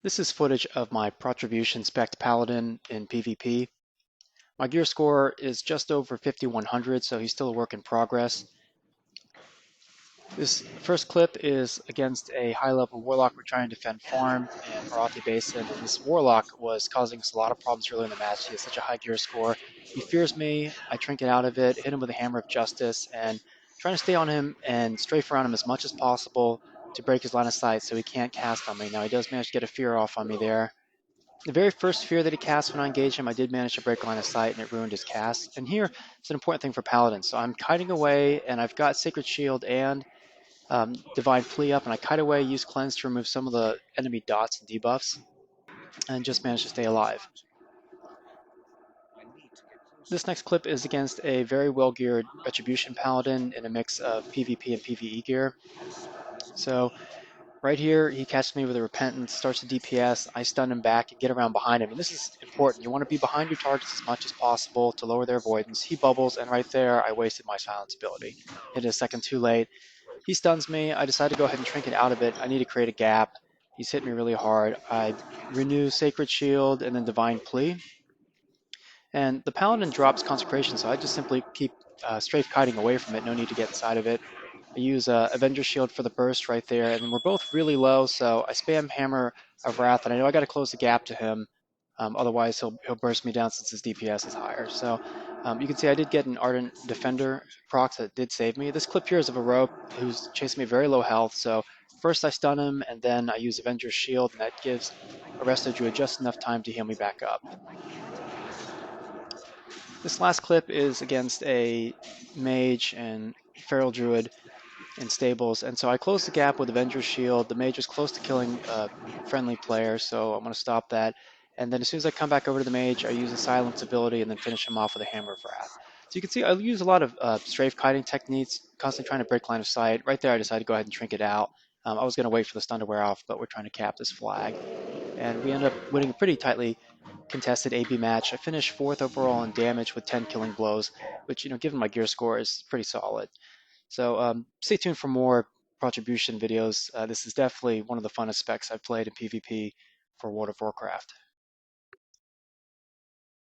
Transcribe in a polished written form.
This is footage of my Protribution spec'd Paladin in PvP. My gear score is just over 5100, so he's still a work in progress. This first clip is against a high-level warlock we're trying to defend farm in Arathi Basin, and this warlock was causing us a lot of problems early in the match. He has such a high gear score. He fears me. I trinket out of it, hit him with a hammer of justice, and trying to stay on him and strafe around him as much as possible to break his line of sight so he can't cast on me. Now he does manage to get a fear off on me there. The very first fear that he cast when I engaged him, I did manage to break line of sight and it ruined his cast. And here, it's an important thing for Paladin. So I'm kiting away and I've got Sacred Shield and Divine Plea up, and I kite away, use Cleanse to remove some of the enemy dots and debuffs, and just managed to stay alive. This next clip is against a very well-geared Retribution Paladin in a mix of PvP and PvE gear. So right here, he catches me with a Repentance, starts to DPS, I stun him back and get around behind him. And this is important. You want to be behind your targets as much as possible to lower their avoidance. He bubbles, and right there, I wasted my silence ability. Hit a second too late. He stuns me. I decide to go ahead and trinket out of it. I need to create a gap. He's hit me really hard. I renew Sacred Shield and then Divine Plea. And the Paladin drops Consecration, so I just simply keep strafe kiting away from it. No need to get inside of it. I use Avenger Shield for the burst right there, and we're both really low, so I spam Hammer of Wrath, and I know I got to close the gap to him. Otherwise, he'll burst me down since his DPS is higher. So you can see I did get an Ardent Defender proc that did save me. This clip here is of a rogue who's chasing me very low health. So first I stun him, and then I use Avenger's Shield, and that gives Arresto Druid just enough time to heal me back up. This last clip is against a Mage and Feral Druid in stables, and so I close the gap with Avenger's Shield. The mage is close to killing a friendly player, so I'm going to stop that. And then as soon as I come back over to the mage, I use a silence ability and then finish him off with a Hammer of Wrath. So you can see I use a lot of strafe kiting techniques, constantly trying to break line of sight. Right there, I decided to go ahead and trinket out. I was going to wait for the stun to wear off, but we're trying to cap this flag. And we end up winning a pretty tightly contested AB match. I finished 4th overall in damage with 10 killing blows, which, given my gear score, is pretty solid. So stay tuned for more Protribution videos. This is definitely one of the funnest specs I've played in PvP for World of Warcraft.